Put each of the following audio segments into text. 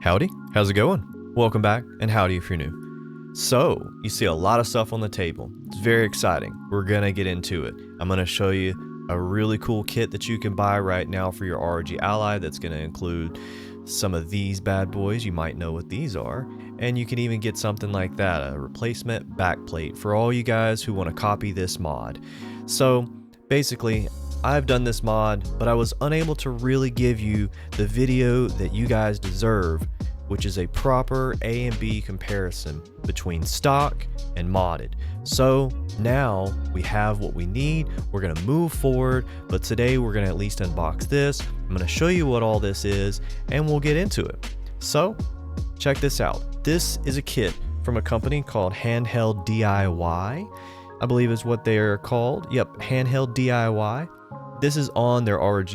Howdy, how's it going? Welcome back, and howdy if you're new. So, you see a lot of stuff on the table. It's very exciting. We're gonna get into it. I'm gonna show you a really cool kit that you can buy right now for your ROG Ally that's gonna include some of these bad boys. You might know what these are. And you can even get something like that, a replacement backplate for all you guys who want to copy this mod. So, basically, I've done this mod, but I was unable to really give you the video that you guys deserve, which is a proper A and B comparison between stock and modded. So now we have what we need. We're gonna move forward, but today we're gonna at least unbox this. I'm gonna show you what all this is, and we'll get into it. So check this out. This is a kit from a company called HandheldDIY, I believe is what they're called. Yep, HandheldDIY. This is on their ROG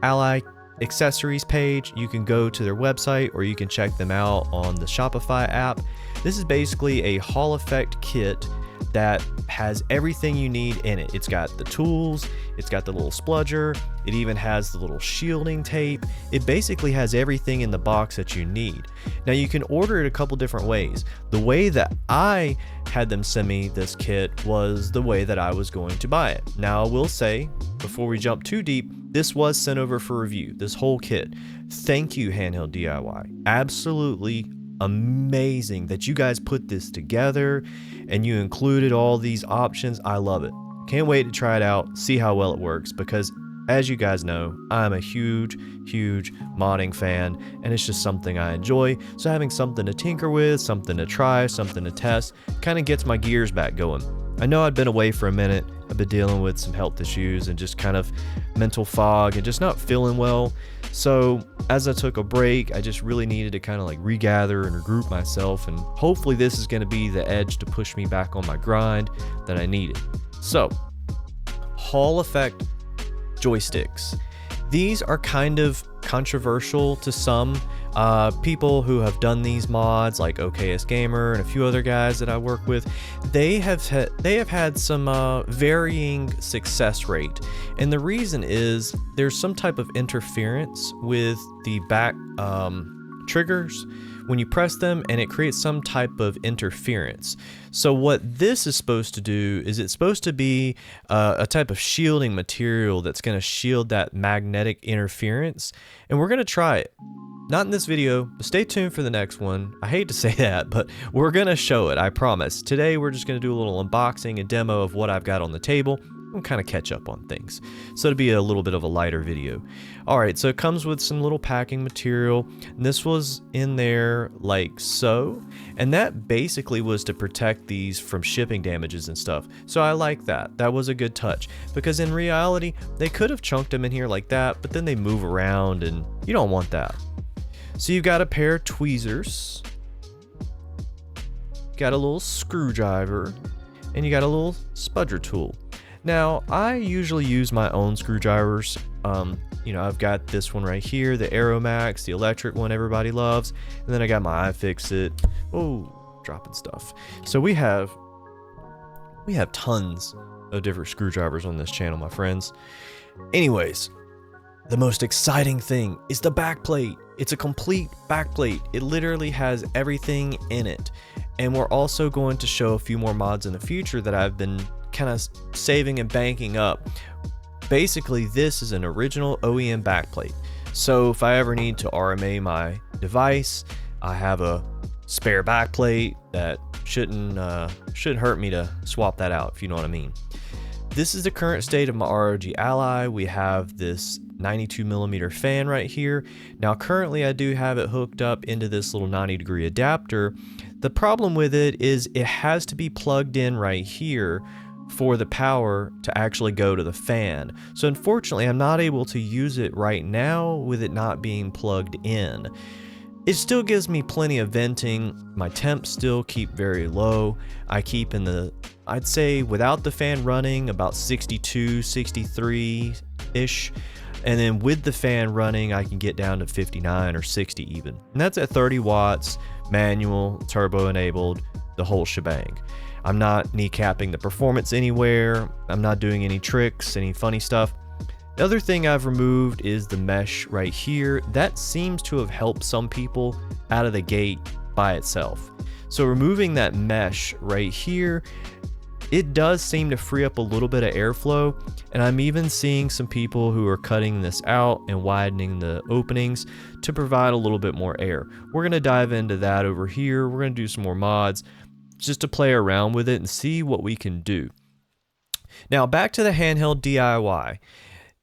Ally accessories page. You can go to their website or you can check them out on the Shopify app. This is basically a Hall effect kit that has everything you need in it. It's got the tools, it's got the little spludger, it even has the little shielding tape. It basically has everything in the box that you need. Now you can order it a couple different ways. The way that I had them send me this kit was the way that I was going to buy it. Now I will say, before we jump too deep, this was sent over for review, this whole kit. Thank you, HandheldDIY. Absolutely amazing that you guys put this together and you included all these options. I love it. Can't wait to try it out, see how well it works, because as you guys know, I'm a huge modding fan, and it's just something I enjoy. So having something to tinker with, something to try, something to test, kind of gets my gears back going. I know I'd been away for a minute. I've been dealing with some health issues and just kind of mental fog and just not feeling well. So as I took a break, I just really needed to kind of like regather and regroup myself, and hopefully this is going to be the edge to push me back on my grind that I needed. So, Hall effect joysticks. These are kind of controversial to some people who have done these mods, like OKS Gamer and a few other guys that I work with. They have had some varying success rate, and the reason is there's some type of interference with the back triggers when you press them, and it creates some type of interference. So what this is supposed to do is it's supposed to be a type of shielding material that's going to shield that magnetic interference, and we're going to try it. Not in this video, but stay tuned for the next one. I hate to say that, but we're going to show it, I promise. Today we're just going to do a little unboxing and demo of what I've got on the table and kind of catch up on things. So it'll be a little bit of a lighter video. Alright, so it comes with some little packing material. And this was in there like so. And that basically was to protect these from shipping damages and stuff. So I like that. That was a good touch. Because in reality, they could have chunked them in here like that, but then they move around and you don't want that. So you've got a pair of tweezers. Got a little screwdriver. And you got a little spudger tool. Now, I usually use my own screwdrivers. You know, I've got this one right here, the Aeromax, the electric one everybody loves. And then I got my iFixit. Oh, dropping stuff. So we have tons of different screwdrivers on this channel, my friends. Anyways, the most exciting thing is the backplate. It's a complete backplate. It literally has everything in it. And we're also going to show a few more mods in the future that I've been kind of saving and banking up. Basically, this is an original OEM backplate. So if I ever need to RMA my device, I have a spare backplate that shouldn't hurt me to swap that out, if you know what I mean. This is the current state of my ROG Ally. We have this 92mm fan right here. Now currently I do have it hooked up into this little 90-degree adapter. The problem with it is it has to be plugged in right here for the power to actually go to the fan. So unfortunately I'm not able to use it right now with it not being plugged in. It still gives me plenty of venting. My temps still keep very low. I keep in the, I'd say without the fan running, about 62, 63-ish. And then with the fan running, I can get down to 59 or 60 even. And that's at 30 watts, manual, turbo enabled, the whole shebang. I'm not kneecapping the performance anywhere. I'm not doing any tricks, any funny stuff. The other thing I've removed is the mesh right here. That seems to have helped some people out of the gate by itself. So removing that mesh right here, it does seem to free up a little bit of airflow, and I'm even seeing some people who are cutting this out and widening the openings to provide a little bit more air. We're going to dive into that over here. We're going to do some more mods just to play around with it and see what we can do. Now back to the handheld DIY.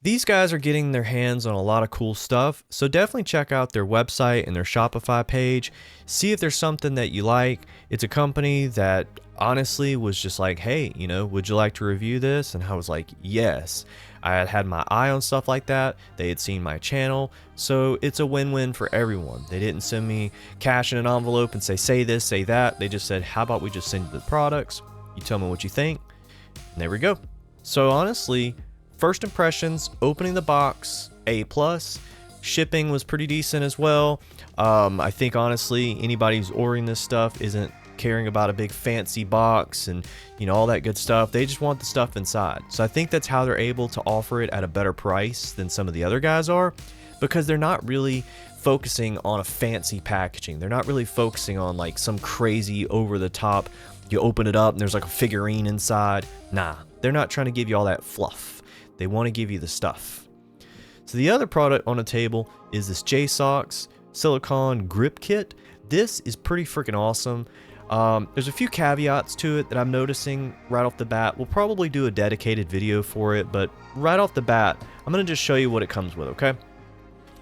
These guys are getting their hands on a lot of cool stuff, so definitely check out their website and their Shopify page. See if there's something that you like. It's a company that honestly was just like, hey, you know, would you like to review this? And I was like, yes. I had had my eye on stuff like that. They had seen my channel, so it's a win-win for everyone. They didn't send me cash in an envelope and say this, say that. They just said, how about we just send you the products? You tell me what you think. And there we go. So honestly, first impressions, opening the box, A+. Shipping was pretty decent as well. I think honestly, anybody who's ordering this stuff isn't caring about a big fancy box and, you know, all that good stuff. They just want the stuff inside. So I think that's how they're able to offer it at a better price than some of the other guys are, because they're not really focusing on a fancy packaging. They're not really focusing on like some crazy over the top, you open it up and there's like a figurine inside. Nah, they're not trying to give you all that fluff. They want to give you the stuff. So the other product on the table is this JSAUX silicone grip kit. This is pretty freaking awesome. There's a few caveats to it that I'm noticing right off the bat. We'll probably do a dedicated video for it, but right off the bat, I'm going to just show you what it comes with, okay?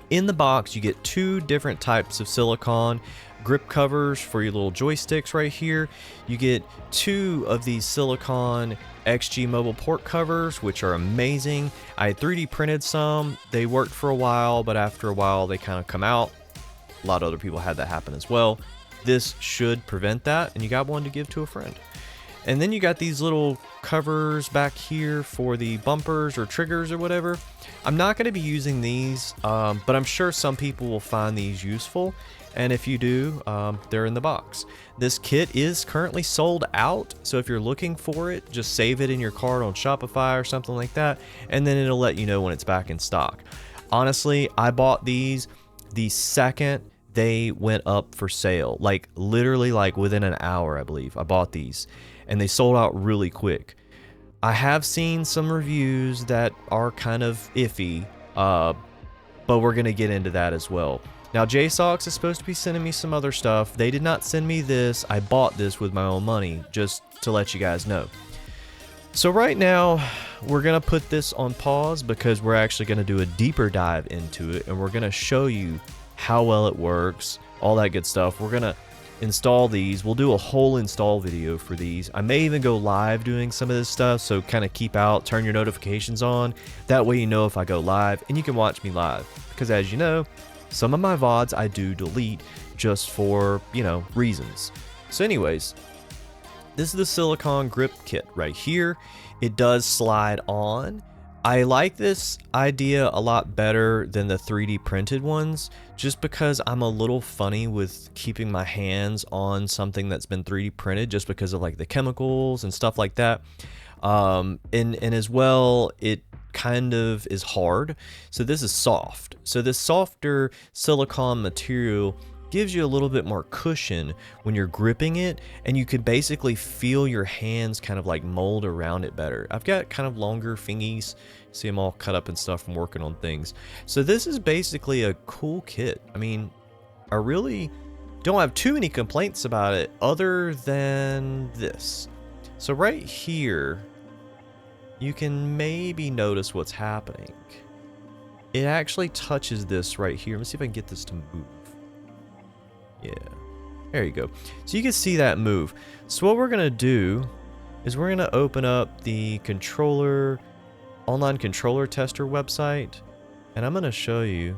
In the box, you get 2 different types of silicone grip covers for your little joysticks right here. You get 2 of these silicone XG mobile port covers, which are amazing. I 3D printed some. They worked for a while, but after a while they kind of come out. A lot of other people had that happen as well. This should prevent that, and you got one to give to a friend. And then you got these little covers back here for the bumpers or triggers or whatever. I'm not going to be using these, but I'm sure some people will find these useful. And if you do, they're in the box. This kit is currently sold out, so if you're looking for it, just save it in your cart on Shopify or something like that, and then it'll let you know when it's back in stock. Honestly, I bought these the second they went up for sale, like literally like within an hour, I believe. I bought these, and they sold out really quick. I have seen some reviews that are kind of iffy, but we're gonna get into that as well. Now, JSAUX is supposed to be sending me some other stuff. They did not send me this. I bought this with my own money, just to let you guys know. So right now, we're going to put this on pause because we're actually going to do a deeper dive into it, and we're going to show you how well it works, all that good stuff. We're going to install these. We'll do a whole install video for these. I may even go live doing some of this stuff, so kind of keep out, turn your notifications on. That way you know if I go live, and you can watch me live. Because as you know, some of my VODs I do delete just for, you know, reasons. So anyways, this is the silicone grip kit right here. It does slide on. I like this idea a lot better than the 3D printed ones, just because I'm a little funny with keeping my hands on something that's been 3D printed, just because of like the chemicals and stuff like that. And as well, it kind of is hard. So this is soft. So this softer silicone material gives you a little bit more cushion when you're gripping it, and you can basically feel your hands kind of like mold around it better. I've got kind of longer fingies, see them all cut up and stuff from working on things. So this is basically a cool kit. I mean, I really don't have too many complaints about it other than this. So right here, you can maybe notice what's happening. It actually touches this right here. Let me see if I can get this to move. Yeah, there you go. So you can see that move. So what we're gonna do is we're gonna open up the controller, online controller tester website, and I'm gonna show you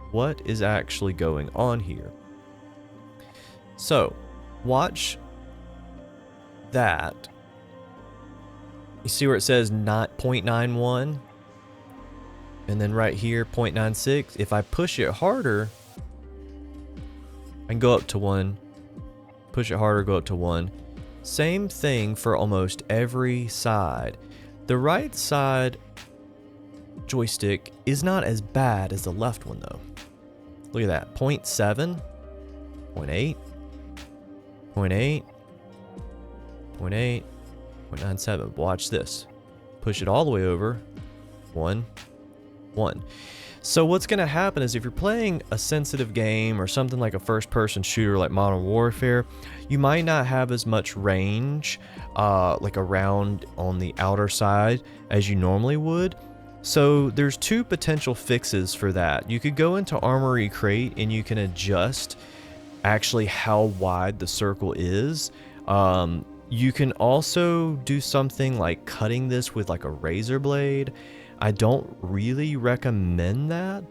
what is actually going on here. So watch that. You see where it says not 0.91, and then right here 0.96. If I push it harder, I can go up to 1. Push it harder, go up to 1. Same thing for almost every side. The right side joystick is not as bad as the left one though. Look at that, 0.7, 0.8, 0.8, 0.8, 0.97. Watch this. Push it all the way over. 1, 1. So what's going to happen is if you're playing a sensitive game or something like a first-person shooter like Modern Warfare, you might not have as much range like around on the outer side as you normally would. So there's two potential fixes for that. You could go into Armory Crate and you can adjust actually how wide the circle is. You can also do something like cutting this with like a razor blade. I don't really recommend that,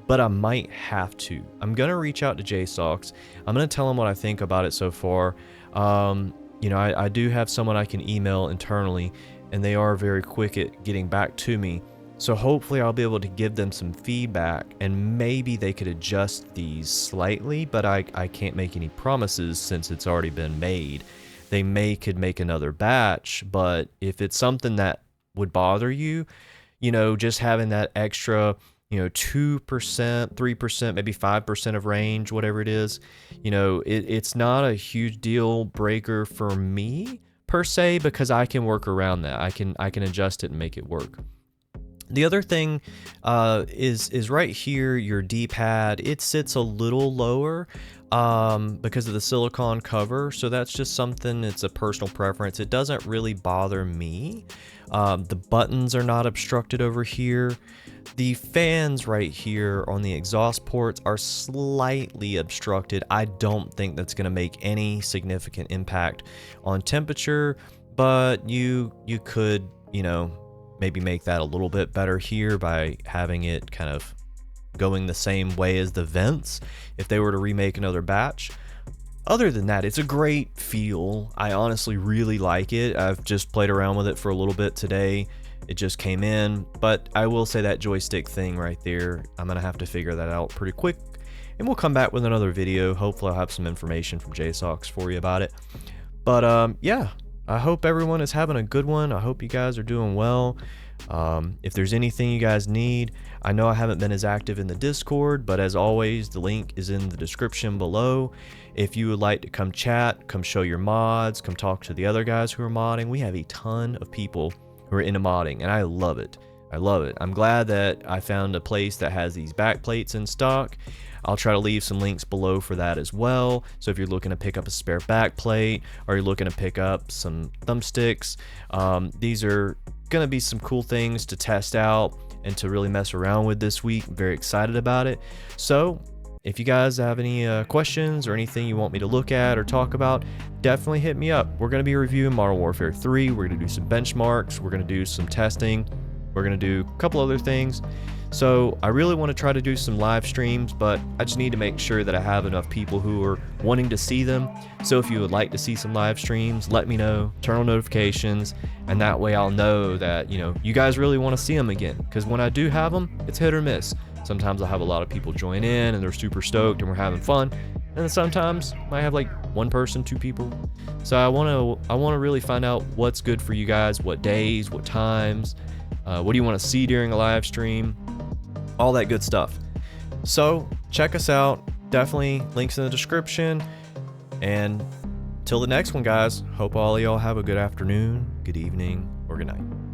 but I might have to. I'm gonna reach out to JSAUX. I'm gonna tell them what I think about it so far. You know, I do have someone I can email internally, and they are very quick at getting back to me. So hopefully I'll be able to give them some feedback, and maybe they could adjust these slightly, but I can't make any promises since it's already been made. They could make another batch, but if it's something that would bother you, you know, just having that extra, you know, 2%, 3%, maybe 5% of range, whatever it is, you know, it's not a huge deal breaker for me per se, because I can work around that. I can adjust it and make it work. The other thing is right here, your D-pad. It sits a little lower because of the silicone cover, so that's just something, it's a personal preference. It doesn't really bother me. The buttons are not obstructed over here. The fans right here on the exhaust ports are slightly obstructed. I don't think that's going to make any significant impact on temperature, but you could, you know, maybe make that a little bit better here by having it kind of going the same way as the vents if they were to remake another batch. Other than that, it's a great feel. I honestly really like it. I've just played around with it for a little bit today. It just came in, but I will say that joystick thing right there, I'm gonna have to figure that out pretty quick, and we'll come back with another video. Hopefully I'll have some information from JSAUX for you about it. But yeah, I hope everyone is having a good one. I hope you guys are doing well. If there's anything you guys need, I know I haven't been as active in the Discord, but as always, the link is in the description below. If you would like to come chat, come show your mods, come talk to the other guys who are modding. We have a ton of people who are into modding, and I love it. I love it. I'm glad that I found a place that has these backplates in stock. I'll try to leave some links below for that as well. So if you're looking to pick up a spare backplate, or you're looking to pick up some thumbsticks, these are going to be some cool things to test out and to really mess around with this week. I'm very excited about it. So if you guys have any questions or anything you want me to look at or talk about, definitely hit me up. We're going to be reviewing Modern Warfare 3. We're going to do some benchmarks. We're going to do some testing. We're going to do a couple other things. So I really want to try to do some live streams, but I just need to make sure that I have enough people who are wanting to see them. So if you would like to see some live streams, let me know, turn on notifications, and that way I'll know that, you know, you guys really want to see them again. Because when I do have them, it's hit or miss. Sometimes I'll have a lot of people join in and they're super stoked and we're having fun. And then sometimes I might have like one person, two people. So I want to really find out what's good for you guys, what days, what times, what do you want to see during a live stream, all that good stuff. So check us out. Definitely links in the description. And till the next one, guys, hope all of y'all have a good afternoon, good evening, or good night.